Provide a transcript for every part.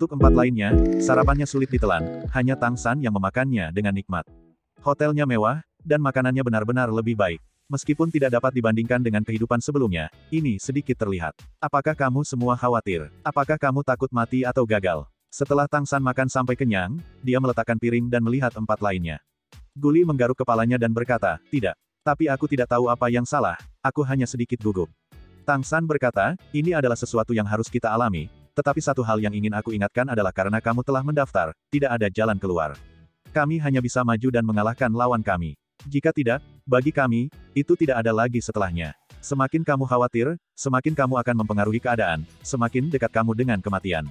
Untuk 4 lainnya, sarapannya sulit ditelan, hanya Tang San yang memakannya dengan nikmat. Hotelnya mewah, dan makanannya benar-benar lebih baik. Meskipun tidak dapat dibandingkan dengan kehidupan sebelumnya, ini sedikit terlihat. Apakah kamu semua khawatir? Apakah kamu takut mati atau gagal? Setelah Tang San makan sampai kenyang, dia meletakkan piring dan melihat 4 lainnya. Guli menggaruk kepalanya dan berkata, tidak. Tapi aku tidak tahu apa yang salah, aku hanya sedikit gugup. Tang San berkata, ini adalah sesuatu yang harus kita alami, tetapi satu hal yang ingin aku ingatkan adalah karena kamu telah mendaftar, tidak ada jalan keluar. Kami hanya bisa maju dan mengalahkan lawan kami. Jika tidak, bagi kami, itu tidak ada lagi setelahnya. Semakin kamu khawatir, semakin kamu akan mempengaruhi keadaan, semakin dekat kamu dengan kematian.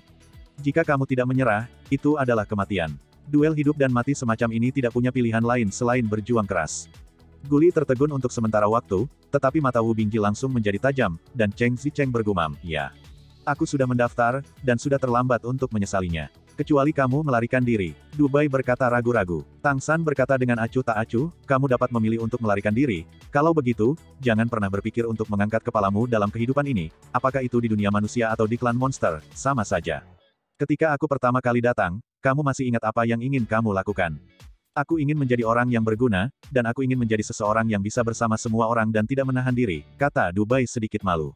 Jika kamu tidak menyerah, itu adalah kematian. Duel hidup dan mati semacam ini tidak punya pilihan lain selain berjuang keras. Guli tertegun untuk sementara waktu, tetapi mata Wu Bingji langsung menjadi tajam, dan Cheng Zicheng bergumam, ya. Aku sudah mendaftar, dan sudah terlambat untuk menyesalinya. Kecuali kamu melarikan diri. Dubai berkata ragu-ragu. Tang San berkata dengan acuh tak acuh, kamu dapat memilih untuk melarikan diri. Kalau begitu, jangan pernah berpikir untuk mengangkat kepalamu dalam kehidupan ini. Apakah itu di dunia manusia atau di klan monster, sama saja. Ketika aku pertama kali datang, kamu masih ingat apa yang ingin kamu lakukan. Aku ingin menjadi orang yang berguna, dan aku ingin menjadi seseorang yang bisa bersama semua orang dan tidak menahan diri, kata Dubai sedikit malu.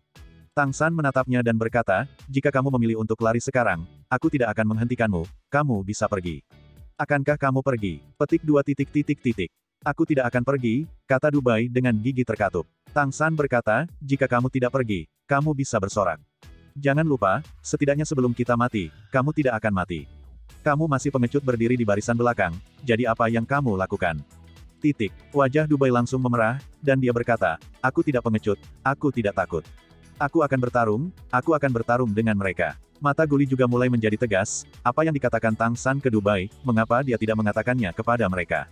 Tang San menatapnya dan berkata, jika kamu memilih untuk lari sekarang, aku tidak akan menghentikanmu, kamu bisa pergi. Akankah kamu pergi? Petik 2. Aku tidak akan pergi, kata Dubai dengan gigi terkatup. Tang San berkata, jika kamu tidak pergi, kamu bisa bersorak. Jangan lupa, setidaknya sebelum kita mati, kamu tidak akan mati. Kamu masih pengecut berdiri di barisan belakang, jadi apa yang kamu lakukan? Wajah Dubai langsung memerah, dan dia berkata, aku tidak pengecut, aku tidak takut. Aku akan bertarung dengan mereka. Mata Guli juga mulai menjadi tegas, apa yang dikatakan Tang San ke Dubai, mengapa dia tidak mengatakannya kepada mereka.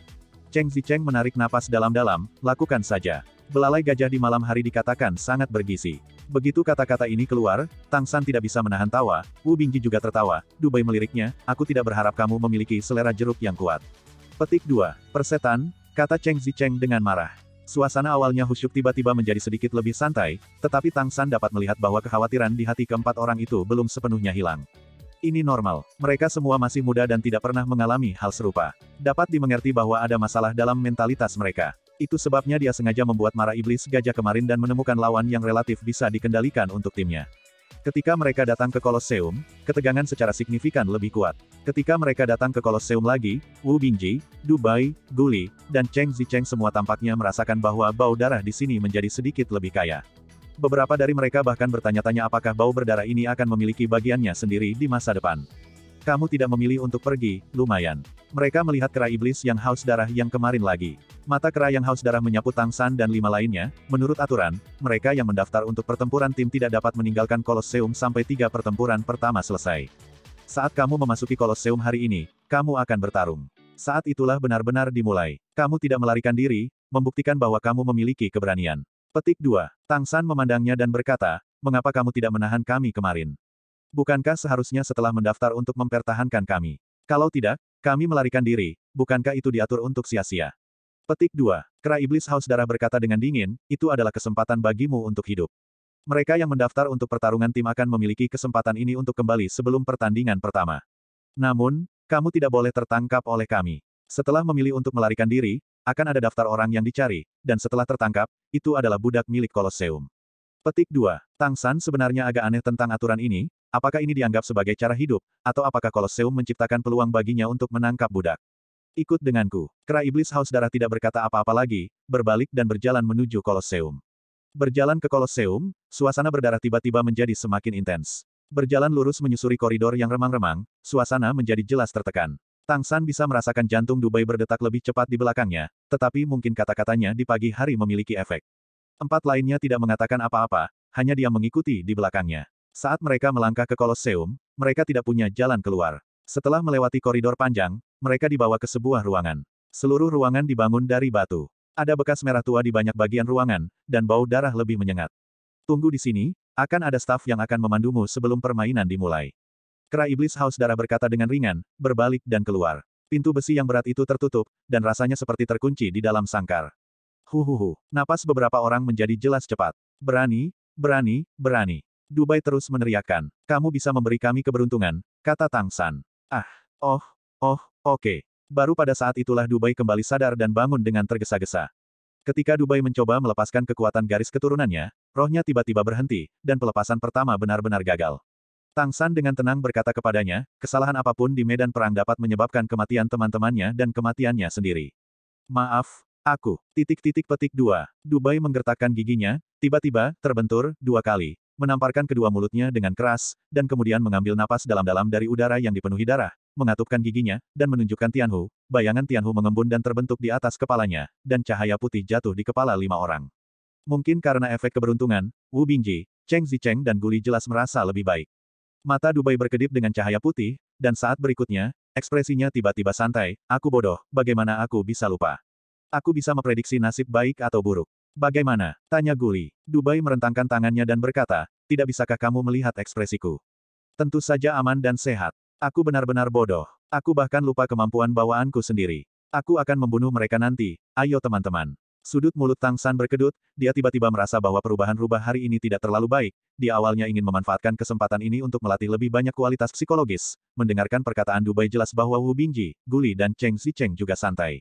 Cheng Zicheng menarik napas dalam-dalam, lakukan saja. Belalai gajah di malam hari dikatakan sangat bergizi. Begitu kata-kata ini keluar, Tang San tidak bisa menahan tawa, Wu Bingji juga tertawa, Dubai meliriknya, aku tidak berharap kamu memiliki selera jeruk yang kuat. Petik 2. Persetan, kata Cheng Zicheng dengan marah. Suasana awalnya khusyuk tiba-tiba menjadi sedikit lebih santai, tetapi Tang San dapat melihat bahwa kekhawatiran di hati keempat orang itu belum sepenuhnya hilang. Ini normal. Mereka semua masih muda dan tidak pernah mengalami hal serupa. Dapat dimengerti bahwa ada masalah dalam mentalitas mereka. Itu sebabnya dia sengaja membuat marah iblis gajah kemarin dan menemukan lawan yang relatif bisa dikendalikan untuk timnya. Ketika mereka datang ke Kolosseum, ketegangan secara signifikan lebih kuat. Ketika mereka datang ke Kolosseum lagi, Wu Bingji, Dubai, Guli, dan Cheng Zicheng semua tampaknya merasakan bahwa bau darah di sini menjadi sedikit lebih kaya. Beberapa dari mereka bahkan bertanya-tanya apakah bau berdarah ini akan memiliki bagiannya sendiri di masa depan. Kamu tidak memilih untuk pergi, lumayan. Mereka melihat kera iblis yang haus darah yang kemarin lagi. Mata kera yang haus darah menyapu Tang San dan 5 lainnya, menurut aturan, mereka yang mendaftar untuk pertempuran tim tidak dapat meninggalkan Kolosseum sampai 3 pertempuran pertama selesai. Saat kamu memasuki Kolosseum hari ini, kamu akan bertarung. Saat itulah benar-benar dimulai. Kamu tidak melarikan diri, membuktikan bahwa kamu memiliki keberanian. Petik 2. Tang San memandangnya dan berkata, mengapa kamu tidak menahan kami kemarin? Bukankah seharusnya setelah mendaftar untuk mempertahankan kami? Kalau tidak, kami melarikan diri, bukankah itu diatur untuk sia-sia? Petik 2. Kera iblis haus darah berkata dengan dingin, itu adalah kesempatan bagimu untuk hidup. Mereka yang mendaftar untuk pertarungan tim akan memiliki kesempatan ini untuk kembali sebelum pertandingan pertama. Namun, kamu tidak boleh tertangkap oleh kami. Setelah memilih untuk melarikan diri, akan ada daftar orang yang dicari, dan setelah tertangkap, itu adalah budak milik Kolosseum. Petik 2. Tang San sebenarnya agak aneh tentang aturan ini, apakah ini dianggap sebagai cara hidup, atau apakah Kolosseum menciptakan peluang baginya untuk menangkap budak? Ikut denganku. Kera iblis haus darah tidak berkata apa-apa lagi, berbalik dan berjalan menuju Kolosseum. Berjalan ke Kolosseum, suasana berdarah tiba-tiba menjadi semakin intens. Berjalan lurus menyusuri koridor yang remang-remang, suasana menjadi jelas tertekan. Tang San bisa merasakan jantung Dubai berdetak lebih cepat di belakangnya, tetapi mungkin kata-katanya di pagi hari memiliki efek. 4 lainnya tidak mengatakan apa-apa, hanya diam mengikuti di belakangnya. Saat mereka melangkah ke Kolosseum, mereka tidak punya jalan keluar. Setelah melewati koridor panjang, mereka dibawa ke sebuah ruangan. Seluruh ruangan dibangun dari batu. Ada bekas merah tua di banyak bagian ruangan, dan bau darah lebih menyengat. Tunggu di sini, akan ada staf yang akan memandumu sebelum permainan dimulai. Kera iblis haus darah berkata dengan ringan, berbalik dan keluar. Pintu besi yang berat itu tertutup, dan rasanya seperti terkunci di dalam sangkar. Huhuhu. Napas beberapa orang menjadi jelas cepat. Berani, berani, berani. Dubai terus meneriakkan. Kamu bisa memberi kami keberuntungan, kata Tang San. Ah, oh, oke. Baru pada saat itulah Dubai kembali sadar dan bangun dengan tergesa-gesa. Ketika Dubai mencoba melepaskan kekuatan garis keturunannya, rohnya tiba-tiba berhenti, dan pelepasan pertama benar-benar gagal. Tang San dengan tenang berkata kepadanya, kesalahan apapun di medan perang dapat menyebabkan kematian teman-temannya dan kematiannya sendiri. Maaf, aku. Petik 2. Dubai menggertakkan giginya, tiba-tiba, terbentur, 2 kali. Menamparkan kedua mulutnya dengan keras, dan kemudian mengambil napas dalam-dalam dari udara yang dipenuhi darah, mengatupkan giginya, dan menunjukkan Tianhu. Bayangan Tianhu mengembun dan terbentuk di atas kepalanya, dan cahaya putih jatuh di kepala 5 orang. Mungkin karena efek keberuntungan, Wu Bingji, Cheng Zicheng dan Guli jelas merasa lebih baik. Mata Dubai berkedip dengan cahaya putih, dan saat berikutnya, ekspresinya tiba-tiba santai, aku bodoh, bagaimana aku bisa lupa? Aku bisa memprediksi nasib baik atau buruk. Bagaimana? Tanya Guli. Dubai merentangkan tangannya dan berkata, tidak bisakah kamu melihat ekspresiku? Tentu saja aman dan sehat. Aku benar-benar bodoh. Aku bahkan lupa kemampuan bawaanku sendiri. Aku akan membunuh mereka nanti, ayo teman-teman. Sudut mulut Tang San berkedut, dia tiba-tiba merasa bahwa perubahan rubah hari ini tidak terlalu baik. Dia awalnya ingin memanfaatkan kesempatan ini untuk melatih lebih banyak kualitas psikologis. Mendengarkan perkataan Dubai jelas bahwa Wu Bingji, Guli dan Cheng Zicheng juga santai.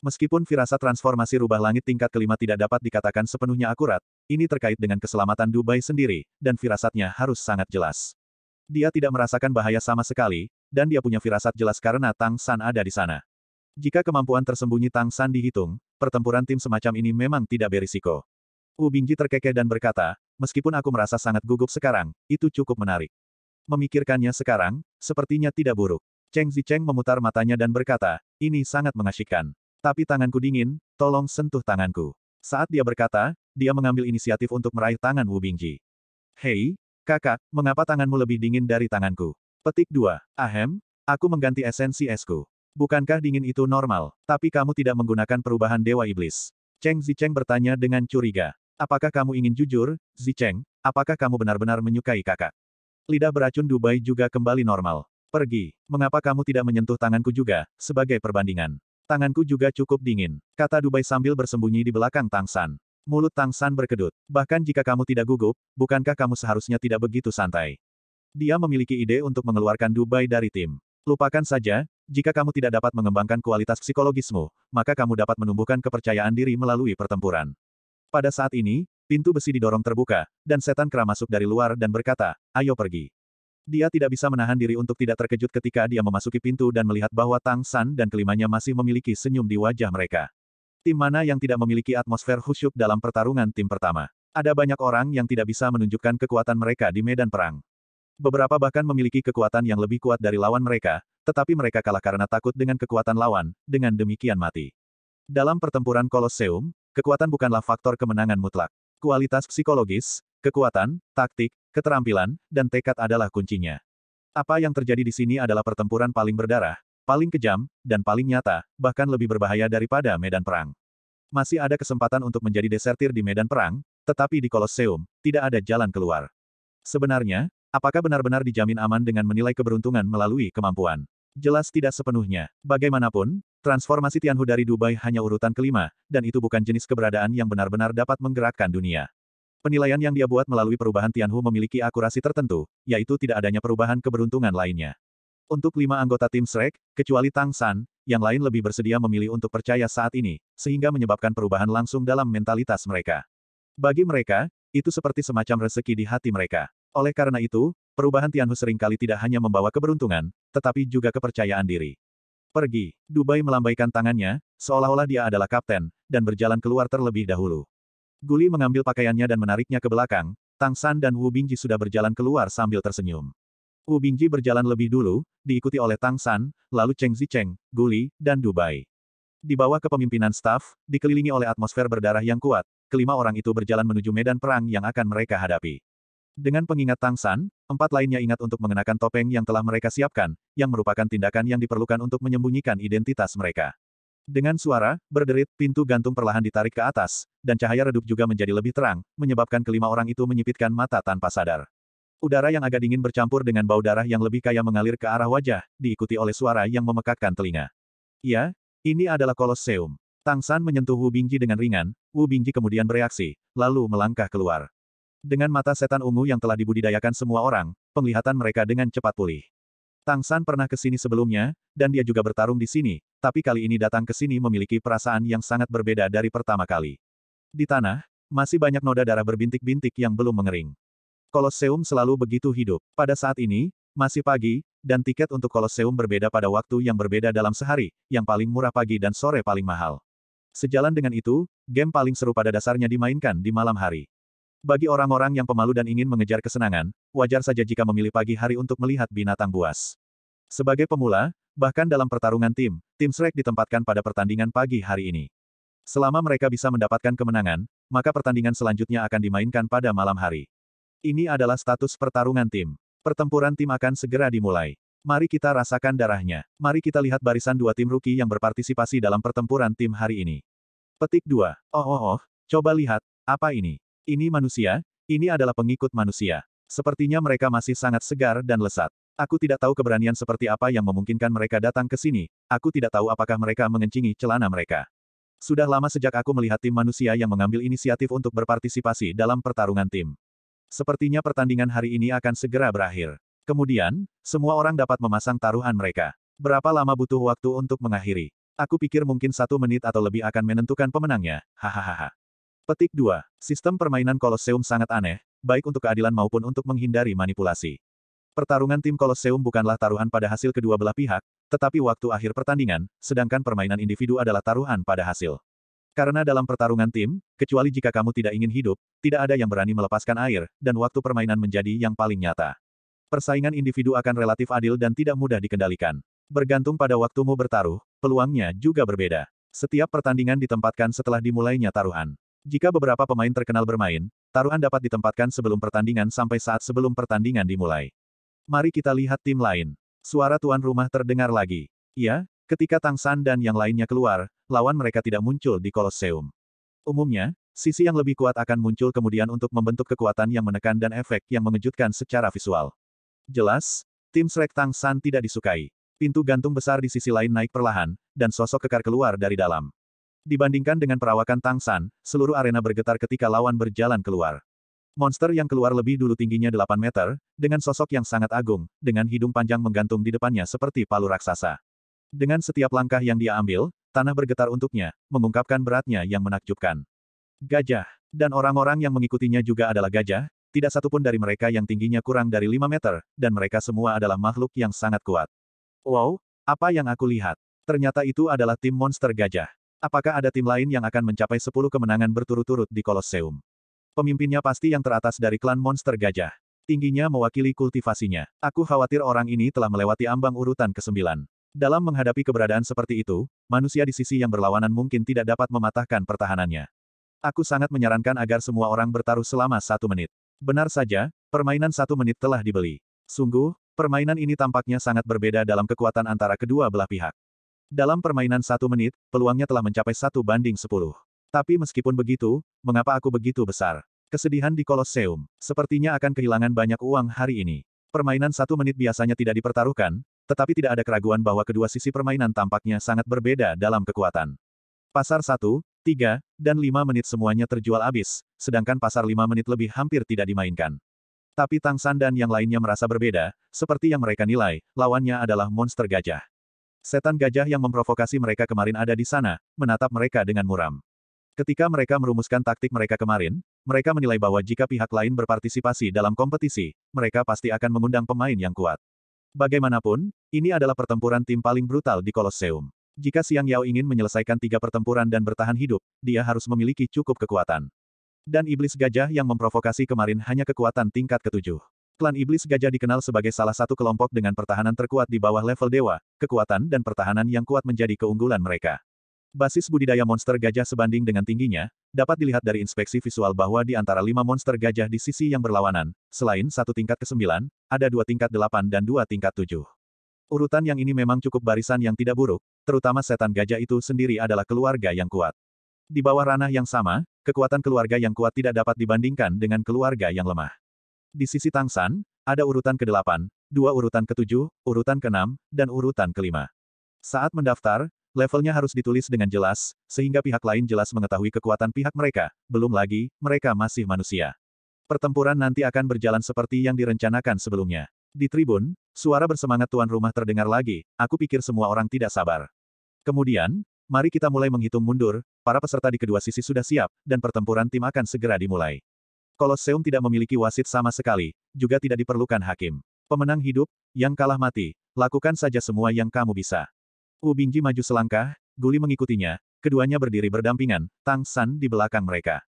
Meskipun firasat transformasi rubah langit tingkat kelima tidak dapat dikatakan sepenuhnya akurat, ini terkait dengan keselamatan Dubai sendiri, dan firasatnya harus sangat jelas. Dia tidak merasakan bahaya sama sekali, dan dia punya firasat jelas karena Tang San ada di sana. Jika kemampuan tersembunyi Tang San dihitung, pertempuran tim semacam ini memang tidak berisiko. Wu Bingji terkekeh dan berkata, meskipun aku merasa sangat gugup sekarang, itu cukup menarik. Memikirkannya sekarang, sepertinya tidak buruk. Cheng Zicheng memutar matanya dan berkata, ini sangat mengasyikkan. Tapi tanganku dingin, tolong sentuh tanganku. Saat dia berkata, dia mengambil inisiatif untuk meraih tangan Wu Bingji. Hei, kakak, mengapa tanganmu lebih dingin dari tanganku? Petik 2. Ahem, aku mengganti esensi esku. Bukankah dingin itu normal? Tapi kamu tidak menggunakan perubahan Dewa Iblis. Cheng Zicheng bertanya dengan curiga. Apakah kamu ingin jujur, Zicheng? Apakah kamu benar-benar menyukai kakak? Lidah beracun Dubai juga kembali normal. Pergi. Mengapa kamu tidak menyentuh tanganku juga, sebagai perbandingan? Tanganku juga cukup dingin, kata Dubai sambil bersembunyi di belakang Tang San. Mulut Tang San berkedut. Bahkan jika kamu tidak gugup, bukankah kamu seharusnya tidak begitu santai? Dia memiliki ide untuk mengeluarkan Dubai dari tim. Lupakan saja, jika kamu tidak dapat mengembangkan kualitas psikologismu, maka kamu dapat menumbuhkan kepercayaan diri melalui pertempuran. Pada saat ini, pintu besi didorong terbuka, dan setan kera masuk dari luar dan berkata, ayo pergi. Dia tidak bisa menahan diri untuk tidak terkejut ketika dia memasuki pintu dan melihat bahwa Tang San dan kelimanya masih memiliki senyum di wajah mereka. Tim mana yang tidak memiliki atmosfer khusyuk dalam pertarungan tim pertama? Ada banyak orang yang tidak bisa menunjukkan kekuatan mereka di medan perang. Beberapa bahkan memiliki kekuatan yang lebih kuat dari lawan mereka, tetapi mereka kalah karena takut dengan kekuatan lawan, dengan demikian mati. Dalam pertempuran Kolosseum, kekuatan bukanlah faktor kemenangan mutlak. Kualitas psikologis, kekuatan, taktik, keterampilan, dan tekad adalah kuncinya. Apa yang terjadi di sini adalah pertempuran paling berdarah, paling kejam, dan paling nyata, bahkan lebih berbahaya daripada medan perang. Masih ada kesempatan untuk menjadi desertir di medan perang, tetapi di Kolosseum, tidak ada jalan keluar. Sebenarnya, apakah benar-benar dijamin aman dengan menilai keberuntungan melalui kemampuan? Jelas tidak sepenuhnya. Bagaimanapun, transformasi Tianhu dari Dubai hanya urutan kelima, dan itu bukan jenis keberadaan yang benar-benar dapat menggerakkan dunia. Penilaian yang dia buat melalui perubahan Tianhu memiliki akurasi tertentu, yaitu tidak adanya perubahan keberuntungan lainnya. Untuk 5 anggota tim Shrek, kecuali Tang San, yang lain lebih bersedia memilih untuk percaya saat ini, sehingga menyebabkan perubahan langsung dalam mentalitas mereka. Bagi mereka, itu seperti semacam rezeki di hati mereka. Oleh karena itu, perubahan Tianhu seringkali tidak hanya membawa keberuntungan, tetapi juga kepercayaan diri. Pergi. Dubai melambaikan tangannya, seolah-olah dia adalah kapten, dan berjalan keluar terlebih dahulu. Guli mengambil pakaiannya dan menariknya ke belakang, Tang San dan Wu Bingji sudah berjalan keluar sambil tersenyum. Wu Bingji berjalan lebih dulu, diikuti oleh Tang San, lalu Cheng Zicheng, Guli, dan Dubai. Di bawah kepemimpinan staf, dikelilingi oleh atmosfer berdarah yang kuat, kelima orang itu berjalan menuju medan perang yang akan mereka hadapi. Dengan pengingat Tang San, 4 lainnya ingat untuk mengenakan topeng yang telah mereka siapkan, yang merupakan tindakan yang diperlukan untuk menyembunyikan identitas mereka. Dengan suara, berderit, pintu gantung perlahan ditarik ke atas, dan cahaya redup juga menjadi lebih terang, menyebabkan kelima orang itu menyipitkan mata tanpa sadar. Udara yang agak dingin bercampur dengan bau darah yang lebih kaya mengalir ke arah wajah, diikuti oleh suara yang memekakkan telinga. Ya, ini adalah Kolosseum. Tang San menyentuh Wu Bingji dengan ringan, Wu Bingji kemudian bereaksi, lalu melangkah keluar. Dengan mata setan ungu yang telah dibudidayakan semua orang, penglihatan mereka dengan cepat pulih. Tang San pernah ke sini sebelumnya, dan dia juga bertarung di sini, tapi kali ini datang ke sini memiliki perasaan yang sangat berbeda dari pertama kali. Di tanah, masih banyak noda darah berbintik-bintik yang belum mengering. Kolosseum selalu begitu hidup. Pada saat ini, masih pagi, dan tiket untuk Kolosseum berbeda pada waktu yang berbeda dalam sehari, yang paling murah pagi dan sore paling mahal. Sejalan dengan itu, game paling seru pada dasarnya dimainkan di malam hari. Bagi orang-orang yang pemalu dan ingin mengejar kesenangan, wajar saja jika memilih pagi hari untuk melihat binatang buas. Sebagai pemula, bahkan dalam pertarungan tim Shrek ditempatkan pada pertandingan pagi hari ini. Selama mereka bisa mendapatkan kemenangan, maka pertandingan selanjutnya akan dimainkan pada malam hari. Ini adalah status pertarungan tim. Pertempuran tim akan segera dimulai. Mari kita rasakan darahnya. Mari kita lihat barisan dua tim rookie yang berpartisipasi dalam pertempuran tim hari ini. Petik 2. Oh, coba lihat, apa ini? Ini manusia, ini adalah pengikut manusia. Sepertinya mereka masih sangat segar dan lesat. Aku tidak tahu keberanian seperti apa yang memungkinkan mereka datang ke sini, aku tidak tahu apakah mereka mengencingi celana mereka. Sudah lama sejak aku melihat tim manusia yang mengambil inisiatif untuk berpartisipasi dalam pertarungan tim. Sepertinya pertandingan hari ini akan segera berakhir. Kemudian, semua orang dapat memasang taruhan mereka. Berapa lama butuh waktu untuk mengakhiri? Aku pikir mungkin 1 menit atau lebih akan menentukan pemenangnya, hahaha. Petik 2. Sistem permainan Kolosseum sangat aneh, baik untuk keadilan maupun untuk menghindari manipulasi. Pertarungan tim Kolosseum bukanlah taruhan pada hasil kedua belah pihak, tetapi waktu akhir pertandingan, sedangkan permainan individu adalah taruhan pada hasil. Karena dalam pertarungan tim, kecuali jika kamu tidak ingin hidup, tidak ada yang berani melepaskan air, dan waktu permainan menjadi yang paling nyata. Persaingan individu akan relatif adil dan tidak mudah dikendalikan. Bergantung pada waktumu bertaruh, peluangnya juga berbeda. Setiap pertandingan ditempatkan setelah dimulainya taruhan. Jika beberapa pemain terkenal bermain, taruhan dapat ditempatkan sebelum pertandingan sampai saat sebelum pertandingan dimulai. Mari kita lihat tim lain. Suara tuan rumah terdengar lagi. Ya, ketika Tang San dan yang lainnya keluar, lawan mereka tidak muncul di Kolosseum. Umumnya, sisi yang lebih kuat akan muncul kemudian untuk membentuk kekuatan yang menekan dan efek yang mengejutkan secara visual. Jelas, tim Shrek Tang San tidak disukai. Pintu gantung besar di sisi lain naik perlahan, dan sosok kekar keluar dari dalam. Dibandingkan dengan perawakan Tang San, seluruh arena bergetar ketika lawan berjalan keluar. Monster yang keluar lebih dulu tingginya 8 meter, dengan sosok yang sangat agung, dengan hidung panjang menggantung di depannya seperti palu raksasa. Dengan setiap langkah yang dia ambil, tanah bergetar untuknya, mengungkapkan beratnya yang menakjubkan. Gajah. Dan orang-orang yang mengikutinya juga adalah gajah, tidak satupun dari mereka yang tingginya kurang dari 5 meter, dan mereka semua adalah makhluk yang sangat kuat. Wow, apa yang aku lihat? Ternyata itu adalah tim monster gajah. Apakah ada tim lain yang akan mencapai 10 kemenangan berturut-turut di Kolosseum? Pemimpinnya pasti yang teratas dari klan monster gajah. Tingginya mewakili kultivasinya. Aku khawatir orang ini telah melewati ambang urutan ke-9. Dalam menghadapi keberadaan seperti itu, manusia di sisi yang berlawanan mungkin tidak dapat mematahkan pertahanannya. Aku sangat menyarankan agar semua orang bertaruh selama 1 menit. Benar saja, permainan 1 menit telah dibeli. Sungguh, permainan ini tampaknya sangat berbeda dalam kekuatan antara kedua belah pihak. Dalam permainan 1 menit, peluangnya telah mencapai 1:10. Tapi meskipun begitu, mengapa aku begitu besar? Kesedihan di Kolosseum. Sepertinya akan kehilangan banyak uang hari ini. Permainan 1 menit biasanya tidak dipertaruhkan, tetapi tidak ada keraguan bahwa kedua sisi permainan tampaknya sangat berbeda dalam kekuatan. Pasar 1, 3, dan 5 menit semuanya terjual habis, sedangkan pasar 5 menit lebih hampir tidak dimainkan. Tapi Tang San dan yang lainnya merasa berbeda, seperti yang mereka nilai, lawannya adalah monster gajah. Setan gajah yang memprovokasi mereka kemarin ada di sana, menatap mereka dengan muram. Ketika mereka merumuskan taktik mereka kemarin, mereka menilai bahwa jika pihak lain berpartisipasi dalam kompetisi, mereka pasti akan mengundang pemain yang kuat. Bagaimanapun, ini adalah pertempuran tim paling brutal di Kolosseum. Jika Xiang Yao ingin menyelesaikan 3 pertempuran dan bertahan hidup, dia harus memiliki cukup kekuatan. Dan iblis gajah yang memprovokasi kemarin hanya kekuatan tingkat ke-7. Klan iblis gajah dikenal sebagai salah satu kelompok dengan pertahanan terkuat di bawah level dewa, kekuatan dan pertahanan yang kuat menjadi keunggulan mereka. Basis budidaya monster gajah sebanding dengan tingginya, dapat dilihat dari inspeksi visual bahwa di antara 5 monster gajah di sisi yang berlawanan, selain 1 tingkat ke-9, ada 2 tingkat 8 dan 2 tingkat 7. Urutan yang ini memang cukup barisan yang tidak buruk, terutama setan gajah itu sendiri adalah keluarga yang kuat. Di bawah ranah yang sama, kekuatan keluarga yang kuat tidak dapat dibandingkan dengan keluarga yang lemah. Di sisi Tang San, ada urutan ke-8, 2 urutan ke-7, urutan ke-6, dan urutan ke-5. Saat mendaftar, levelnya harus ditulis dengan jelas, sehingga pihak lain jelas mengetahui kekuatan pihak mereka, belum lagi, mereka masih manusia. Pertempuran nanti akan berjalan seperti yang direncanakan sebelumnya. Di tribun, suara bersemangat tuan rumah terdengar lagi, aku pikir semua orang tidak sabar. Kemudian, mari kita mulai menghitung mundur, para peserta di kedua sisi sudah siap, dan pertempuran tim akan segera dimulai. Kolosseum tidak memiliki wasit sama sekali, juga tidak diperlukan hakim. Pemenang hidup, yang kalah mati, lakukan saja semua yang kamu bisa. Wu Bingji maju selangkah, Guli mengikutinya, keduanya berdiri berdampingan, Tang San di belakang mereka.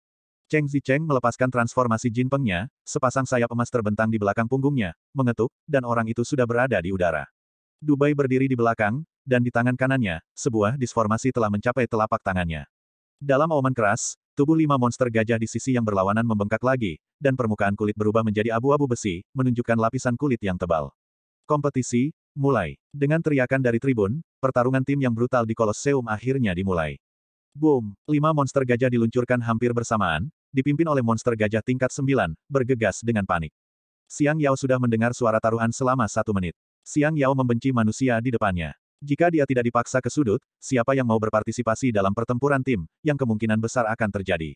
Cheng Zicheng melepaskan transformasi Jin Pengnya, sepasang sayap emas terbentang di belakang punggungnya, mengetuk, dan orang itu sudah berada di udara. Dubai berdiri di belakang, dan di tangan kanannya, sebuah disformasi telah mencapai telapak tangannya. Dalam auman keras, tubuh 5 monster gajah di sisi yang berlawanan membengkak lagi, dan permukaan kulit berubah menjadi abu-abu besi, menunjukkan lapisan kulit yang tebal. Kompetisi, mulai. Dengan teriakan dari tribun, pertarungan tim yang brutal di Kolosseum akhirnya dimulai. Boom! 5 monster gajah diluncurkan hampir bersamaan, dipimpin oleh monster gajah tingkat 9, bergegas dengan panik. Xiang Yao sudah mendengar suara taruhan selama 1 menit. Xiang Yao membenci manusia di depannya. Jika dia tidak dipaksa ke sudut, siapa yang mau berpartisipasi dalam pertempuran tim, yang kemungkinan besar akan terjadi.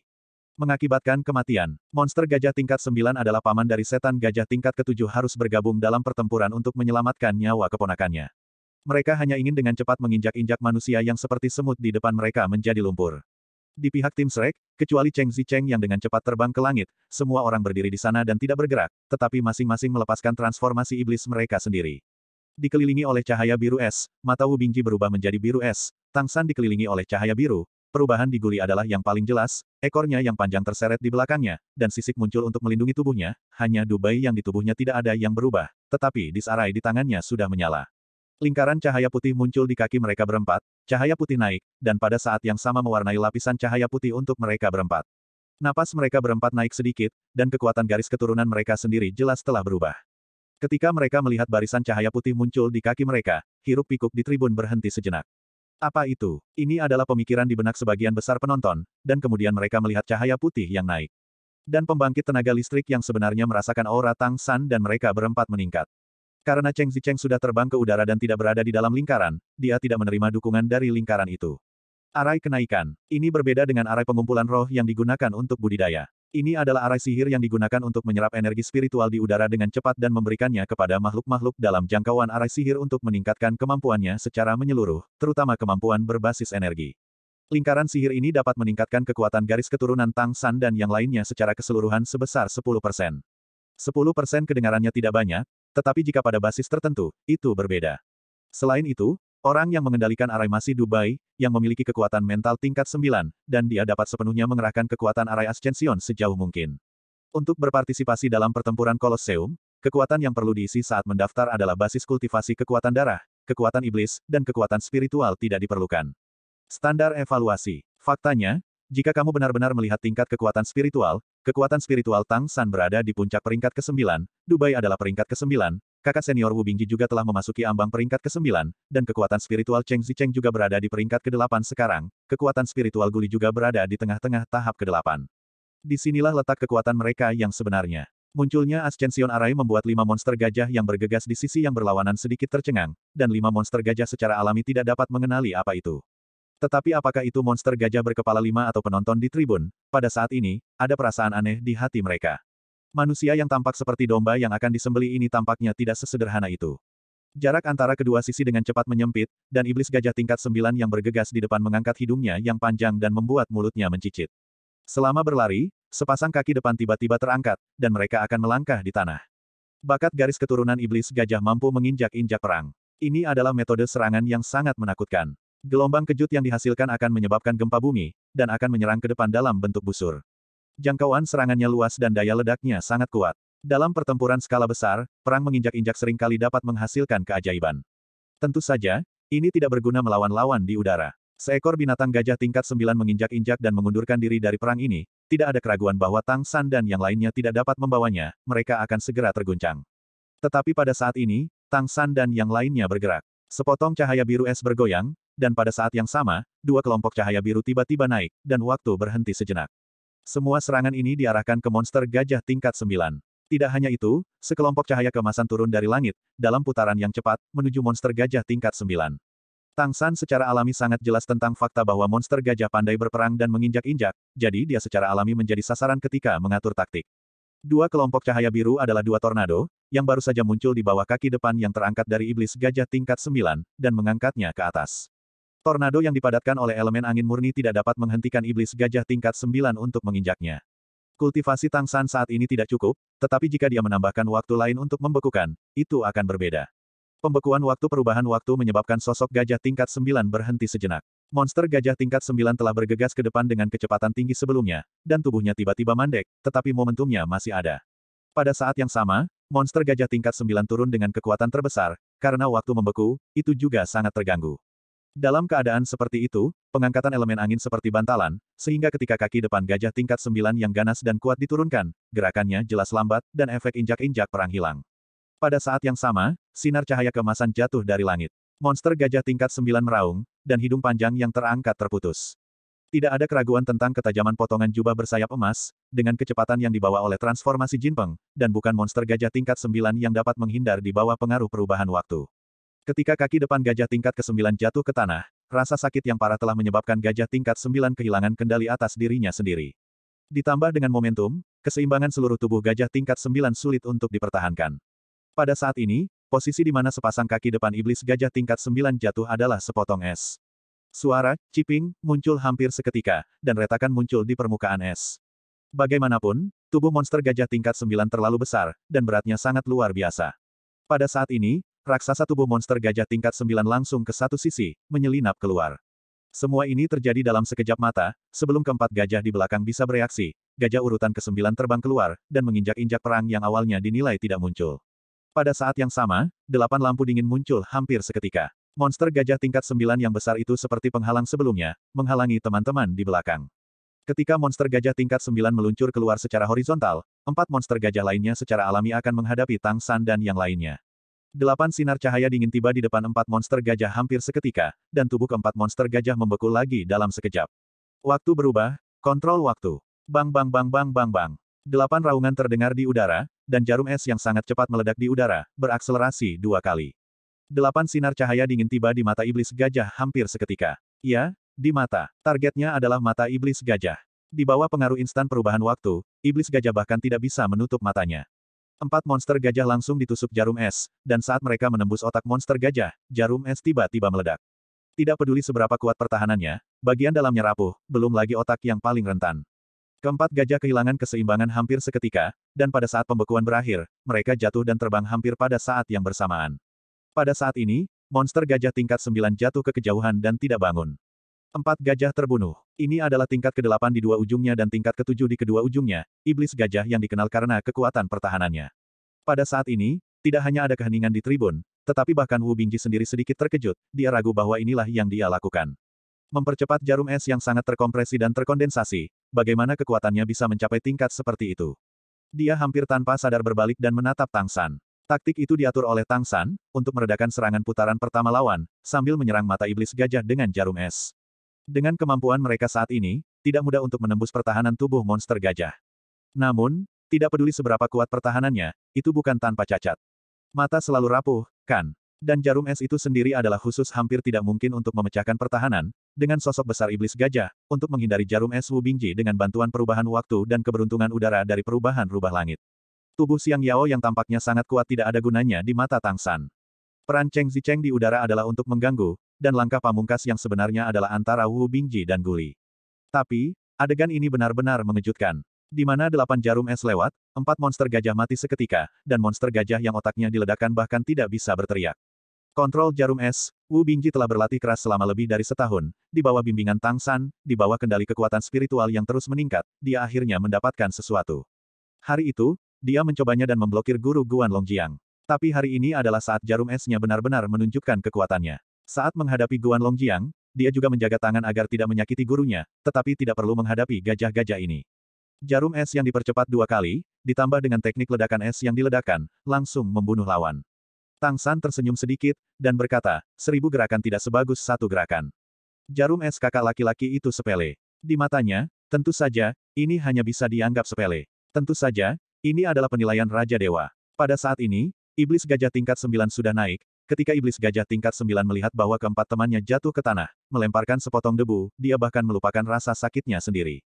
Mengakibatkan kematian, monster gajah tingkat 9 adalah paman dari setan gajah tingkat ke-7 harus bergabung dalam pertempuran untuk menyelamatkan nyawa keponakannya. Mereka hanya ingin dengan cepat menginjak-injak manusia yang seperti semut di depan mereka menjadi lumpur. Di pihak tim Shrek, kecuali Cheng Zicheng yang dengan cepat terbang ke langit, semua orang berdiri di sana dan tidak bergerak, tetapi masing-masing melepaskan transformasi iblis mereka sendiri. Dikelilingi oleh cahaya biru es, mata Wu Bingji berubah menjadi biru es, Tang San dikelilingi oleh cahaya biru, perubahan di Guli adalah yang paling jelas, ekornya yang panjang terseret di belakangnya, dan sisik muncul untuk melindungi tubuhnya, hanya Dubai yang di tubuhnya tidak ada yang berubah, tetapi disarai di tangannya sudah menyala. Lingkaran cahaya putih muncul di kaki mereka berempat, cahaya putih naik, dan pada saat yang sama mewarnai lapisan cahaya putih untuk mereka berempat. Napas mereka berempat naik sedikit, dan kekuatan garis keturunan mereka sendiri jelas telah berubah. Ketika mereka melihat barisan cahaya putih muncul di kaki mereka, hiruk-pikuk di tribun berhenti sejenak. Apa itu? Ini adalah pemikiran di benak sebagian besar penonton, dan kemudian mereka melihat cahaya putih yang naik. Dan pembangkit tenaga listrik yang sebenarnya merasakan aura Tang San dan mereka berempat meningkat. Karena Cheng Zicheng sudah terbang ke udara dan tidak berada di dalam lingkaran, dia tidak menerima dukungan dari lingkaran itu. Arai kenaikan. Ini berbeda dengan arai pengumpulan roh yang digunakan untuk budidaya. Ini adalah arai sihir yang digunakan untuk menyerap energi spiritual di udara dengan cepat dan memberikannya kepada makhluk-makhluk dalam jangkauan arai sihir untuk meningkatkan kemampuannya secara menyeluruh, terutama kemampuan berbasis energi. Lingkaran sihir ini dapat meningkatkan kekuatan garis keturunan Tang San dan yang lainnya secara keseluruhan sebesar 10%. 10% kedengarannya tidak banyak, tetapi jika pada basis tertentu, itu berbeda. Selain itu, orang yang mengendalikan arai masih Dubai, yang memiliki kekuatan mental tingkat 9, dan dia dapat sepenuhnya mengerahkan kekuatan arai Ascension sejauh mungkin. Untuk berpartisipasi dalam pertempuran Kolosseum, kekuatan yang perlu diisi saat mendaftar adalah basis kultivasi kekuatan darah, kekuatan iblis, dan kekuatan spiritual tidak diperlukan. Standar evaluasi. Faktanya, jika kamu benar-benar melihat tingkat kekuatan spiritual Tang San berada di puncak peringkat ke-9, Dubai adalah peringkat ke-9, kakak senior Wu Bingji juga telah memasuki ambang peringkat ke-9, dan kekuatan spiritual Cheng Zicheng juga berada di peringkat ke-8 sekarang, kekuatan spiritual Guli juga berada di tengah-tengah tahap ke-8. Disinilah letak kekuatan mereka yang sebenarnya. Munculnya Ascension Arai membuat 5 monster gajah yang bergegas di sisi yang berlawanan sedikit tercengang, dan 5 monster gajah secara alami tidak dapat mengenali apa itu. Tetapi apakah itu monster gajah berkepala 5 atau penonton di tribun, pada saat ini, ada perasaan aneh di hati mereka. Manusia yang tampak seperti domba yang akan disembelih ini tampaknya tidak sesederhana itu. Jarak antara kedua sisi dengan cepat menyempit, dan iblis gajah tingkat 9 yang bergegas di depan mengangkat hidungnya yang panjang dan membuat mulutnya mencicit. Selama berlari, sepasang kaki depan tiba-tiba terangkat, dan mereka akan melangkah di tanah. Bakat garis keturunan iblis gajah mampu menginjak-injak perang. Ini adalah metode serangan yang sangat menakutkan. Gelombang kejut yang dihasilkan akan menyebabkan gempa bumi, dan akan menyerang ke depan dalam bentuk busur. Jangkauan serangannya luas dan daya ledaknya sangat kuat. Dalam pertempuran skala besar, perang menginjak-injak seringkali dapat menghasilkan keajaiban. Tentu saja, ini tidak berguna melawan lawan di udara. Seekor binatang gajah tingkat 9 menginjak-injak dan mengundurkan diri dari perang ini, tidak ada keraguan bahwa Tang San dan yang lainnya tidak dapat membawanya, mereka akan segera terguncang. Tetapi pada saat ini, Tang San dan yang lainnya bergerak. Sepotong cahaya biru es bergoyang, dan pada saat yang sama, 2 kelompok cahaya biru tiba-tiba naik, dan waktu berhenti sejenak. Semua serangan ini diarahkan ke monster gajah tingkat 9. Tidak hanya itu, sekelompok cahaya keemasan turun dari langit, dalam putaran yang cepat, menuju monster gajah tingkat 9. Tang San secara alami sangat jelas tentang fakta bahwa monster gajah pandai berperang dan menginjak-injak, jadi dia secara alami menjadi sasaran ketika mengatur taktik. Dua kelompok cahaya biru adalah dua tornado, yang baru saja muncul di bawah kaki depan yang terangkat dari iblis gajah tingkat 9, dan mengangkatnya ke atas. Tornado yang dipadatkan oleh elemen angin murni tidak dapat menghentikan iblis gajah tingkat 9 untuk menginjaknya. Kultivasi Tang San saat ini tidak cukup, tetapi jika dia menambahkan waktu lain untuk membekukan, itu akan berbeda. Pembekuan waktu perubahan waktu menyebabkan sosok gajah tingkat 9 berhenti sejenak. Monster gajah tingkat 9 telah bergegas ke depan dengan kecepatan tinggi sebelumnya, dan tubuhnya tiba-tiba mandek, tetapi momentumnya masih ada. Pada saat yang sama, monster gajah tingkat 9 turun dengan kekuatan terbesar, karena waktu membeku, itu juga sangat terganggu. Dalam keadaan seperti itu, pengangkatan elemen angin seperti bantalan, sehingga ketika kaki depan gajah tingkat 9 yang ganas dan kuat diturunkan, gerakannya jelas lambat, dan efek injak-injak perang hilang. Pada saat yang sama, sinar cahaya keemasan jatuh dari langit. Monster gajah tingkat 9 meraung, dan hidung panjang yang terangkat terputus. Tidak ada keraguan tentang ketajaman potongan jubah bersayap emas, dengan kecepatan yang dibawa oleh transformasi Jinpeng, dan bukan monster gajah tingkat 9 yang dapat menghindar di bawah pengaruh perubahan waktu. Ketika kaki depan gajah tingkat ke-9 jatuh ke tanah, rasa sakit yang parah telah menyebabkan gajah tingkat 9 kehilangan kendali atas dirinya sendiri. Ditambah dengan momentum, keseimbangan seluruh tubuh gajah tingkat 9 sulit untuk dipertahankan. Pada saat ini, posisi di mana sepasang kaki depan iblis gajah tingkat 9 jatuh adalah sepotong es. Suara, ciping, muncul hampir seketika, dan retakan muncul di permukaan es. Bagaimanapun, tubuh monster gajah tingkat 9 terlalu besar, dan beratnya sangat luar biasa. Pada saat ini, raksasa tubuh monster gajah tingkat 9 langsung ke satu sisi, menyelinap keluar. Semua ini terjadi dalam sekejap mata, sebelum keempat gajah di belakang bisa bereaksi, gajah urutan ke-9 terbang keluar, dan menginjak-injak perang yang awalnya dinilai tidak muncul. Pada saat yang sama, 8 lampu dingin muncul hampir seketika. Monster gajah tingkat 9 yang besar itu seperti penghalang sebelumnya, menghalangi teman-teman di belakang. Ketika monster gajah tingkat 9 meluncur keluar secara horizontal, 4 monster gajah lainnya secara alami akan menghadapi Tang San dan yang lainnya. 8 sinar cahaya dingin tiba di depan 4 monster gajah hampir seketika, dan tubuh keempat monster gajah membeku lagi dalam sekejap. Waktu berubah, kontrol waktu. Bang bang bang bang bang bang. 8 raungan terdengar di udara, dan jarum es yang sangat cepat meledak di udara, berakselerasi 2 kali. 8 sinar cahaya dingin tiba di mata iblis gajah hampir seketika. Ya, di mata. Targetnya adalah mata iblis gajah. Di bawah pengaruh instan perubahan waktu, iblis gajah bahkan tidak bisa menutup matanya. 4 monster gajah langsung ditusuk jarum es, dan saat mereka menembus otak monster gajah, jarum es tiba-tiba meledak. Tidak peduli seberapa kuat pertahanannya, bagian dalamnya rapuh, belum lagi otak yang paling rentan. Keempat gajah kehilangan keseimbangan hampir seketika, dan pada saat pembekuan berakhir, mereka jatuh dan terbang hampir pada saat yang bersamaan. Pada saat ini, monster gajah tingkat 9 jatuh ke kejauhan dan tidak bangun. 4 gajah terbunuh. Ini adalah tingkat ke-8 di dua ujungnya dan tingkat ke-7 di kedua ujungnya, iblis gajah yang dikenal karena kekuatan pertahanannya. Pada saat ini, tidak hanya ada keheningan di tribun, tetapi bahkan Wu Bingji sendiri sedikit terkejut, dia ragu bahwa inilah yang dia lakukan. Mempercepat jarum es yang sangat terkompresi dan terkondensasi, bagaimana kekuatannya bisa mencapai tingkat seperti itu. Dia hampir tanpa sadar berbalik dan menatap Tang San. Taktik itu diatur oleh Tang San, untuk meredakan serangan putaran pertama lawan, sambil menyerang mata iblis gajah dengan jarum es. Dengan kemampuan mereka saat ini, tidak mudah untuk menembus pertahanan tubuh monster gajah. Namun, tidak peduli seberapa kuat pertahanannya, itu bukan tanpa cacat. Mata selalu rapuh, kan? Dan jarum es itu sendiri adalah khusus hampir tidak mungkin untuk memecahkan pertahanan, dengan sosok besar iblis gajah, untuk menghindari jarum es Wu Bingji dengan bantuan perubahan waktu dan keberuntungan udara dari perubahan rubah langit. Tubuh Xiang Yao yang tampaknya sangat kuat tidak ada gunanya di mata Tang San. Peran Cheng Zicheng di udara adalah untuk mengganggu, dan langkah pamungkas yang sebenarnya adalah antara Wu Bingji dan Guli. Tapi, adegan ini benar-benar mengejutkan. Di mana 8 jarum es lewat, 4 monster gajah mati seketika, dan monster gajah yang otaknya diledakkan bahkan tidak bisa berteriak. Kontrol jarum es, Wu Bingji telah berlatih keras selama lebih dari setahun, di bawah bimbingan Tang San, di bawah kendali kekuatan spiritual yang terus meningkat, dia akhirnya mendapatkan sesuatu. Hari itu, dia mencobanya dan memblokir guru Guan Longjiang. Tapi hari ini adalah saat jarum esnya benar-benar menunjukkan kekuatannya. Saat menghadapi Guan Longjiang, dia juga menjaga tangan agar tidak menyakiti gurunya, tetapi tidak perlu menghadapi gajah-gajah ini. Jarum es yang dipercepat 2 kali, ditambah dengan teknik ledakan es yang diledakkan, langsung membunuh lawan. Tang San tersenyum sedikit, dan berkata, 1000 gerakan tidak sebagus 1 gerakan. Jarum es kakak laki-laki itu sepele. Di matanya, tentu saja, ini hanya bisa dianggap sepele. Tentu saja, ini adalah penilaian Raja Dewa. Pada saat ini, iblis gajah tingkat 9 sudah naik, ketika iblis gajah tingkat 9 melihat bahwa keempat temannya jatuh ke tanah, melemparkan sepotong debu, dia bahkan melupakan rasa sakitnya sendiri.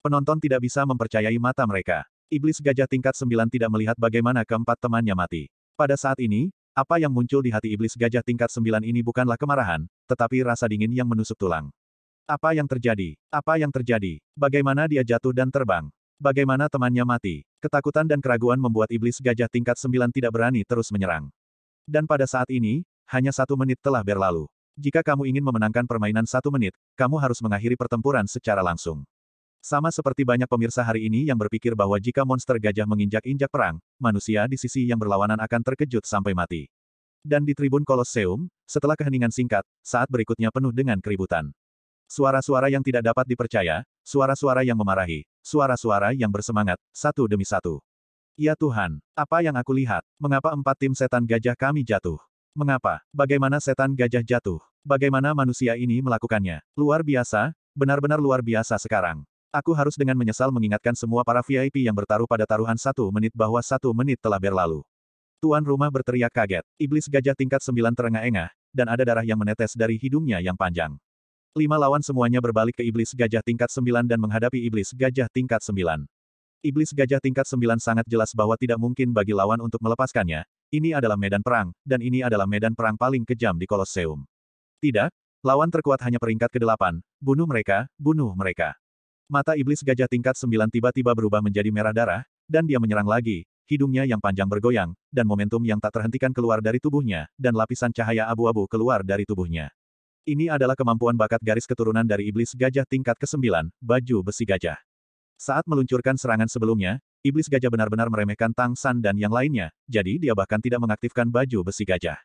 Penonton tidak bisa mempercayai mata mereka. Iblis gajah tingkat 9 tidak melihat bagaimana keempat temannya mati. Pada saat ini, apa yang muncul di hati iblis gajah tingkat 9 ini bukanlah kemarahan, tetapi rasa dingin yang menusuk tulang. Apa yang terjadi? Apa yang terjadi? Bagaimana dia jatuh dan terbang? Bagaimana temannya mati? Ketakutan dan keraguan membuat iblis gajah tingkat 9 tidak berani terus menyerang. Dan pada saat ini, hanya 1 menit telah berlalu. Jika kamu ingin memenangkan permainan 1 menit, kamu harus mengakhiri pertempuran secara langsung. Sama seperti banyak pemirsa hari ini yang berpikir bahwa jika monster gajah menginjak-injak perang, manusia di sisi yang berlawanan akan terkejut sampai mati. Dan di tribun Kolosseum, setelah keheningan singkat, saat berikutnya penuh dengan keributan. Suara-suara yang tidak dapat dipercaya, suara-suara yang memarahi, suara-suara yang bersemangat, satu demi satu. Ya Tuhan, apa yang aku lihat? Mengapa 4 tim setan gajah kami jatuh? Mengapa? Bagaimana setan gajah jatuh? Bagaimana manusia ini melakukannya? Luar biasa, benar-benar luar biasa sekarang. Aku harus dengan menyesal mengingatkan semua para VIP yang bertaruh pada taruhan 1 menit bahwa 1 menit telah berlalu. Tuan rumah berteriak kaget. Iblis gajah tingkat 9 terengah-engah, dan ada darah yang menetes dari hidungnya yang panjang. 5 lawan semuanya berbalik ke iblis gajah tingkat 9 dan menghadapi iblis gajah tingkat 9. Iblis gajah tingkat 9 sangat jelas bahwa tidak mungkin bagi lawan untuk melepaskannya. Ini adalah medan perang, dan ini adalah medan perang paling kejam di Kolosseum. Tidak, lawan terkuat hanya peringkat ke-8. Bunuh mereka, bunuh mereka. Mata iblis gajah tingkat 9 tiba-tiba berubah menjadi merah darah, dan dia menyerang lagi, hidungnya yang panjang bergoyang, dan momentum yang tak terhentikan keluar dari tubuhnya, dan lapisan cahaya abu-abu keluar dari tubuhnya. Ini adalah kemampuan bakat garis keturunan dari iblis gajah tingkat ke-9, baju besi gajah. Saat meluncurkan serangan sebelumnya, iblis gajah benar-benar meremehkan Tang San dan yang lainnya, jadi dia bahkan tidak mengaktifkan baju besi gajah.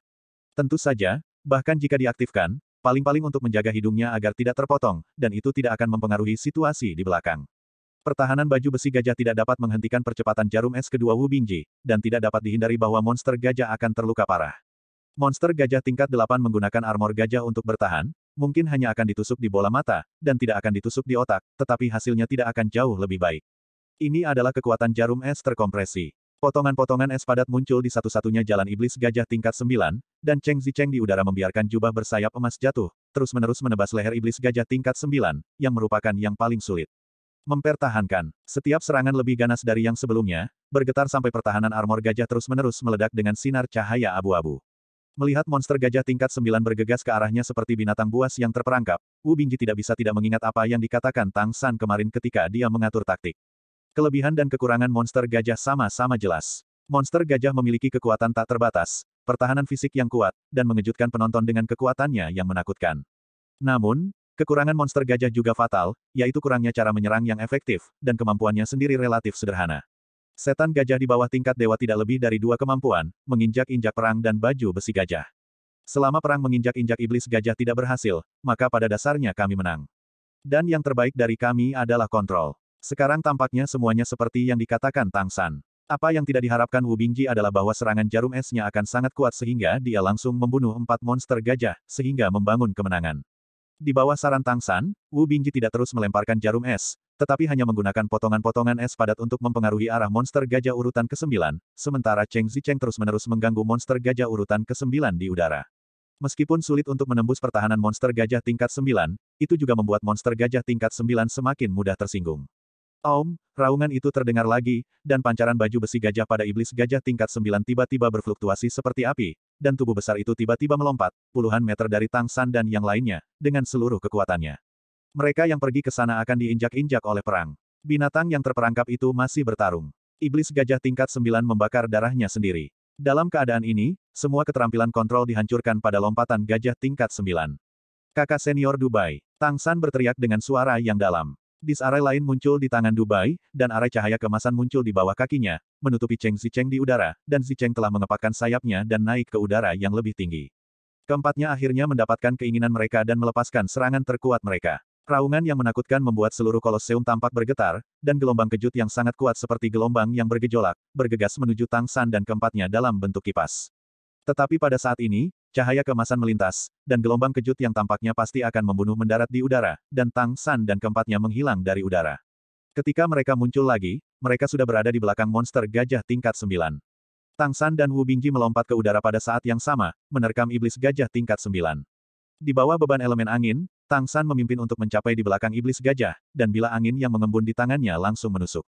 Tentu saja, bahkan jika diaktifkan, paling-paling untuk menjaga hidungnya agar tidak terpotong, dan itu tidak akan mempengaruhi situasi di belakang. Pertahanan baju besi gajah tidak dapat menghentikan percepatan jarum es kedua Wu Bingji, dan tidak dapat dihindari bahwa monster gajah akan terluka parah. Monster gajah tingkat 8 menggunakan armor gajah untuk bertahan, mungkin hanya akan ditusuk di bola mata, dan tidak akan ditusuk di otak, tetapi hasilnya tidak akan jauh lebih baik. Ini adalah kekuatan jarum es terkompresi. Potongan-potongan es padat muncul di satu-satunya jalan iblis gajah tingkat 9, dan Cheng Zicheng di udara membiarkan jubah bersayap emas jatuh, terus-menerus menebas leher iblis gajah tingkat 9, yang merupakan yang paling sulit. Mempertahankan. Setiap serangan lebih ganas dari yang sebelumnya, bergetar sampai pertahanan armor gajah terus-menerus meledak dengan sinar cahaya abu-abu. Melihat monster gajah tingkat 9 bergegas ke arahnya seperti binatang buas yang terperangkap, Wu Bingji tidak bisa tidak mengingat apa yang dikatakan Tang San kemarin ketika dia mengatur taktik. Kelebihan dan kekurangan monster gajah sama-sama jelas. Monster gajah memiliki kekuatan tak terbatas, pertahanan fisik yang kuat, dan mengejutkan penonton dengan kekuatannya yang menakutkan. Namun, kekurangan monster gajah juga fatal, yaitu kurangnya cara menyerang yang efektif, dan kemampuannya sendiri relatif sederhana. Setan gajah di bawah tingkat dewa tidak lebih dari 2 kemampuan, menginjak-injak perang dan baju besi gajah. Selama perang menginjak-injak iblis gajah tidak berhasil, maka pada dasarnya kami menang. Dan yang terbaik dari kami adalah kontrol. Sekarang tampaknya semuanya seperti yang dikatakan Tang San. Apa yang tidak diharapkan Wu Bingji adalah bahwa serangan jarum esnya akan sangat kuat sehingga dia langsung membunuh 4 monster gajah, sehingga membangun kemenangan. Di bawah saran Tang San, Wu Bingji tidak terus melemparkan jarum es, tetapi hanya menggunakan potongan-potongan es padat untuk mempengaruhi arah monster gajah urutan ke-9, sementara Cheng Zicheng terus-menerus mengganggu monster gajah urutan ke-9 di udara. Meskipun sulit untuk menembus pertahanan monster gajah tingkat 9, itu juga membuat monster gajah tingkat 9 semakin mudah tersinggung. Raungan itu terdengar lagi, dan pancaran baju besi gajah pada iblis gajah tingkat 9 tiba-tiba berfluktuasi seperti api, dan tubuh besar itu tiba-tiba melompat, puluhan meter dari Tang San dan yang lainnya, dengan seluruh kekuatannya. Mereka yang pergi ke sana akan diinjak-injak oleh perang. Binatang yang terperangkap itu masih bertarung. Iblis gajah tingkat 9 membakar darahnya sendiri. Dalam keadaan ini, semua keterampilan kontrol dihancurkan pada lompatan gajah tingkat 9. Kakak senior Dubai. Tang San berteriak dengan suara yang dalam. Disk-arai lain muncul di tangan Dubai, dan arai cahaya keemasan muncul di bawah kakinya, menutupi Cheng Zicheng di udara, dan Zicheng telah mengepakkan sayapnya dan naik ke udara yang lebih tinggi. Keempatnya akhirnya mendapatkan keinginan mereka dan melepaskan serangan terkuat mereka. Raungan yang menakutkan membuat seluruh Kolosseum tampak bergetar, dan gelombang kejut yang sangat kuat seperti gelombang yang bergejolak, bergegas menuju Tang San dan keempatnya dalam bentuk kipas. Tetapi pada saat ini, cahaya keemasan melintas, dan gelombang kejut yang tampaknya pasti akan membunuh mendarat di udara, dan Tang San dan keempatnya menghilang dari udara. Ketika mereka muncul lagi, mereka sudah berada di belakang monster gajah tingkat 9. Tang San dan Wu Bingji melompat ke udara pada saat yang sama, menerkam iblis gajah tingkat 9. Di bawah beban elemen angin, Tang San memimpin untuk mencapai di belakang iblis gajah, dan bila angin yang mengembun di tangannya langsung menusuk.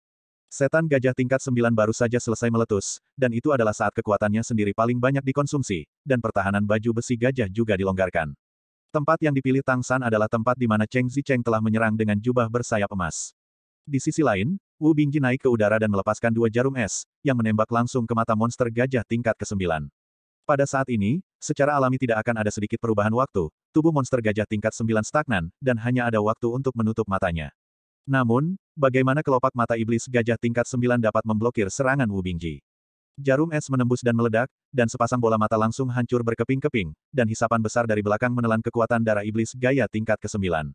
Setan gajah tingkat 9 baru saja selesai meletus, dan itu adalah saat kekuatannya sendiri paling banyak dikonsumsi, dan pertahanan baju besi gajah juga dilonggarkan. Tempat yang dipilih Tang San adalah tempat di mana Cheng Zicheng telah menyerang dengan jubah bersayap emas. Di sisi lain, Wu Bingji naik ke udara dan melepaskan 2 jarum es, yang menembak langsung ke mata monster gajah tingkat ke-9. Pada saat ini, secara alami tidak akan ada sedikit perubahan waktu, tubuh monster gajah tingkat 9 stagnan, dan hanya ada waktu untuk menutup matanya. Namun, bagaimana kelopak mata iblis gajah tingkat 9 dapat memblokir serangan Wu Bingji? Jarum es menembus dan meledak, dan sepasang bola mata langsung hancur berkeping-keping, dan hisapan besar dari belakang menelan kekuatan darah iblis gaya tingkat ke-9.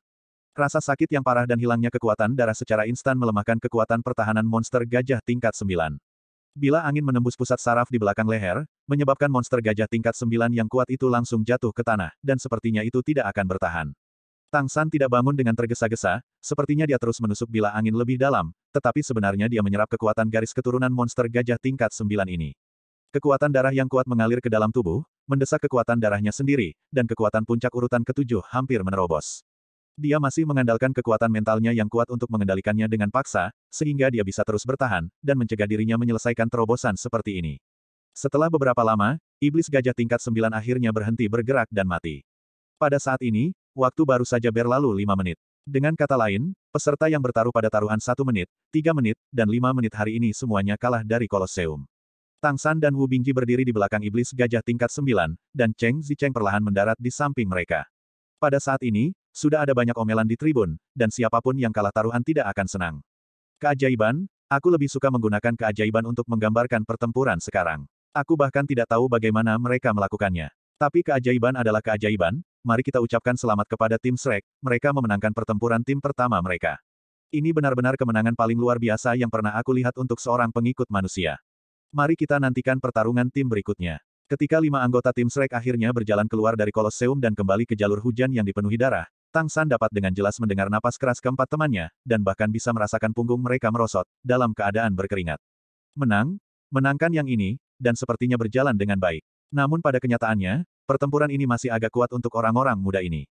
Rasa sakit yang parah dan hilangnya kekuatan darah secara instan melemahkan kekuatan pertahanan monster gajah tingkat 9. Bila angin menembus pusat saraf di belakang leher, menyebabkan monster gajah tingkat 9 yang kuat itu langsung jatuh ke tanah, dan sepertinya itu tidak akan bertahan. Tang San tidak bangun dengan tergesa-gesa, sepertinya dia terus menusuk bila angin lebih dalam, tetapi sebenarnya dia menyerap kekuatan garis keturunan monster gajah tingkat 9 ini. Kekuatan darah yang kuat mengalir ke dalam tubuh, mendesak kekuatan darahnya sendiri, dan kekuatan puncak urutan ke-7 hampir menerobos. Dia masih mengandalkan kekuatan mentalnya yang kuat untuk mengendalikannya dengan paksa, sehingga dia bisa terus bertahan, dan mencegah dirinya menyelesaikan terobosan seperti ini. Setelah beberapa lama, iblis gajah tingkat 9 akhirnya berhenti bergerak dan mati. Pada saat ini, waktu baru saja berlalu 5 menit. Dengan kata lain, peserta yang bertaruh pada taruhan 1 menit, 3 menit, dan 5 menit hari ini semuanya kalah dari Kolosseum. Tang San dan Wu Bingji berdiri di belakang iblis gajah tingkat 9, dan Cheng Zicheng perlahan mendarat di samping mereka. Pada saat ini, sudah ada banyak omelan di tribun, dan siapapun yang kalah taruhan tidak akan senang. Keajaiban, aku lebih suka menggunakan keajaiban untuk menggambarkan pertempuran sekarang. Aku bahkan tidak tahu bagaimana mereka melakukannya. Tapi keajaiban adalah keajaiban, mari kita ucapkan selamat kepada tim Shrek, mereka memenangkan pertempuran tim pertama mereka. Ini benar-benar kemenangan paling luar biasa yang pernah aku lihat untuk seorang pengikut manusia. Mari kita nantikan pertarungan tim berikutnya. Ketika 5 anggota tim Shrek akhirnya berjalan keluar dari Kolosseum dan kembali ke jalur hujan yang dipenuhi darah, Tang San dapat dengan jelas mendengar napas keras keempat temannya, dan bahkan bisa merasakan punggung mereka merosot, dalam keadaan berkeringat. Menangkan yang ini, dan sepertinya berjalan dengan baik. Namun pada kenyataannya, pertempuran ini masih agak kuat untuk orang-orang muda ini.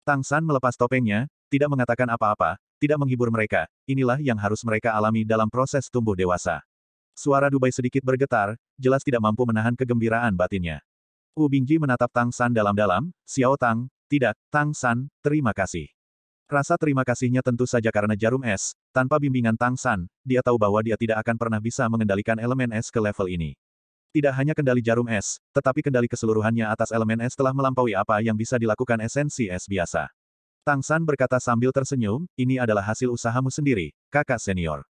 Tang San melepas topengnya, tidak mengatakan apa-apa, tidak menghibur mereka, inilah yang harus mereka alami dalam proses tumbuh dewasa. Suara Dubai sedikit bergetar, jelas tidak mampu menahan kegembiraan batinnya. Wu Bingji menatap Tang San dalam-dalam, Xiao Tang, tidak, Tang San, terima kasih. Rasa terima kasihnya tentu saja karena jarum es, tanpa bimbingan Tang San, dia tahu bahwa dia tidak akan pernah bisa mengendalikan elemen es ke level ini. Tidak hanya kendali jarum es, tetapi kendali keseluruhannya atas elemen es telah melampaui apa yang bisa dilakukan esensi es biasa. Tang San berkata sambil tersenyum, ini adalah hasil usahamu sendiri, kakak senior.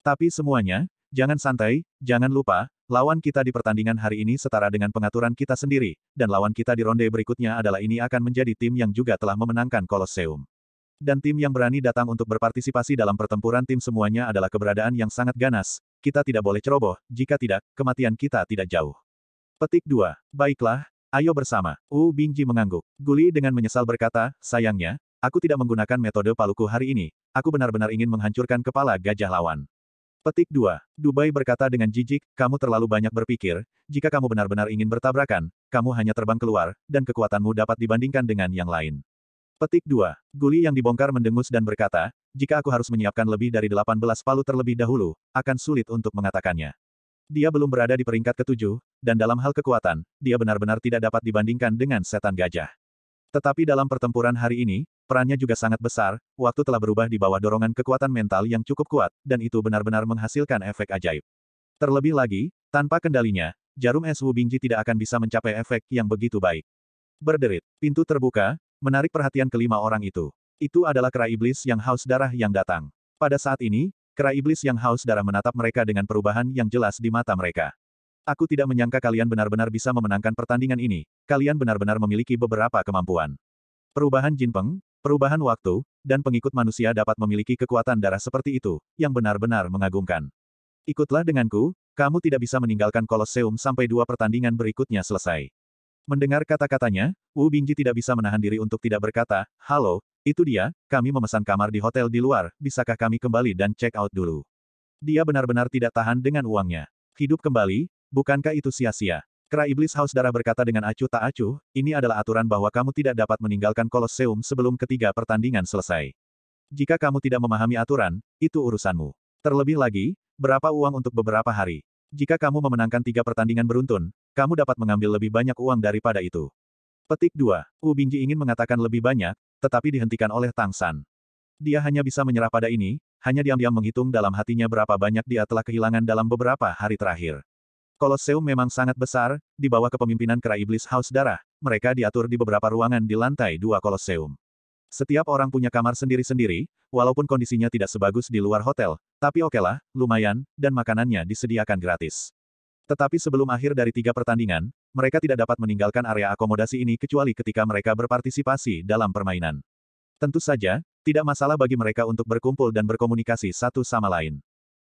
Tapi semuanya, jangan santai, jangan lupa, lawan kita di pertandingan hari ini setara dengan pengaturan kita sendiri, dan lawan kita di ronde berikutnya adalah ini akan menjadi tim yang juga telah memenangkan Kolosseum. Dan tim yang berani datang untuk berpartisipasi dalam pertempuran tim semuanya adalah keberadaan yang sangat ganas, kita tidak boleh ceroboh, jika tidak, kematian kita tidak jauh. Petik 2. Baiklah, ayo bersama. Wu Bingji mengangguk. Guli dengan menyesal berkata, sayangnya, aku tidak menggunakan metode paluku hari ini, aku benar-benar ingin menghancurkan kepala gajah lawan. Petik 2. Dubai berkata dengan jijik, kamu terlalu banyak berpikir, jika kamu benar-benar ingin bertabrakan, kamu hanya terbang keluar, dan kekuatanmu dapat dibandingkan dengan yang lain. Petik 2. Guli yang dibongkar mendengus dan berkata, jika aku harus menyiapkan lebih dari 18 palu terlebih dahulu, akan sulit untuk mengatakannya. Dia belum berada di peringkat ke-7, dan dalam hal kekuatan, dia benar-benar tidak dapat dibandingkan dengan setan gajah. Tetapi dalam pertempuran hari ini, perannya juga sangat besar, waktu telah berubah di bawah dorongan kekuatan mental yang cukup kuat, dan itu benar-benar menghasilkan efek ajaib. Terlebih lagi, tanpa kendalinya, jarum es Wu Bingji tidak akan bisa mencapai efek yang begitu baik. Berderit, pintu terbuka, menarik perhatian kelima orang itu. Itu adalah kera iblis yang haus darah yang datang. Pada saat ini, kera iblis yang haus darah menatap mereka dengan perubahan yang jelas di mata mereka. Aku tidak menyangka kalian benar-benar bisa memenangkan pertandingan ini, kalian benar-benar memiliki beberapa kemampuan. Perubahan Jinpeng, perubahan waktu, dan pengikut manusia dapat memiliki kekuatan darah seperti itu, yang benar-benar mengagumkan. Ikutlah denganku, kamu tidak bisa meninggalkan Kolosseum sampai 2 pertandingan berikutnya selesai. Mendengar kata-katanya, Wu Bingji tidak bisa menahan diri untuk tidak berkata, halo, itu dia, kami memesan kamar di hotel di luar, bisakah kami kembali dan check out dulu? Dia benar-benar tidak tahan dengan uangnya. Hidup kembali, bukankah itu sia-sia? Kera iblis haus darah berkata dengan acuh tak acuh, ini adalah aturan bahwa kamu tidak dapat meninggalkan Kolosseum sebelum ketiga pertandingan selesai. Jika kamu tidak memahami aturan, itu urusanmu. Terlebih lagi, berapa uang untuk beberapa hari? Jika kamu memenangkan 3 pertandingan beruntun, kamu dapat mengambil lebih banyak uang daripada itu. Petik 2. Wu Bingji ingin mengatakan lebih banyak, tetapi dihentikan oleh Tang San. Dia hanya bisa menyerah pada ini, hanya diam-diam menghitung dalam hatinya berapa banyak dia telah kehilangan dalam beberapa hari terakhir. Kolosseum memang sangat besar, di bawah kepemimpinan Kera Iblis Haus Darah, mereka diatur di beberapa ruangan di lantai 2 Kolosseum. Setiap orang punya kamar sendiri-sendiri, walaupun kondisinya tidak sebagus di luar hotel, tapi okelah, lumayan, dan makanannya disediakan gratis. Tetapi sebelum akhir dari 3 pertandingan, mereka tidak dapat meninggalkan area akomodasi ini kecuali ketika mereka berpartisipasi dalam permainan. Tentu saja, tidak masalah bagi mereka untuk berkumpul dan berkomunikasi satu sama lain.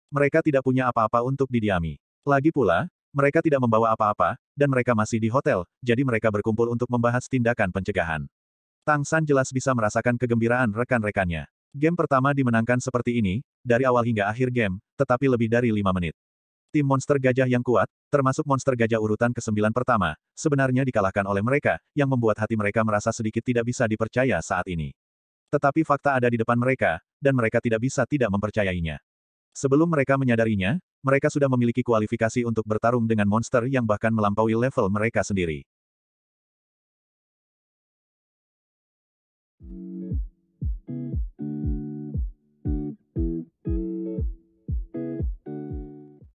Mereka tidak punya apa-apa untuk didiami. Lagi pula, mereka tidak membawa apa-apa, dan mereka masih di hotel, jadi mereka berkumpul untuk membahas tindakan pencegahan. Tang San jelas bisa merasakan kegembiraan rekan-rekannya. Game pertama dimenangkan seperti ini, dari awal hingga akhir game, tetapi lebih dari 5 menit. Tim monster gajah yang kuat, termasuk monster gajah urutan ke-9 pertama, sebenarnya dikalahkan oleh mereka, yang membuat hati mereka merasa sedikit tidak bisa dipercaya saat ini. Tetapi fakta ada di depan mereka, dan mereka tidak bisa tidak mempercayainya. Sebelum mereka menyadarinya, mereka sudah memiliki kualifikasi untuk bertarung dengan monster yang bahkan melampaui level mereka sendiri.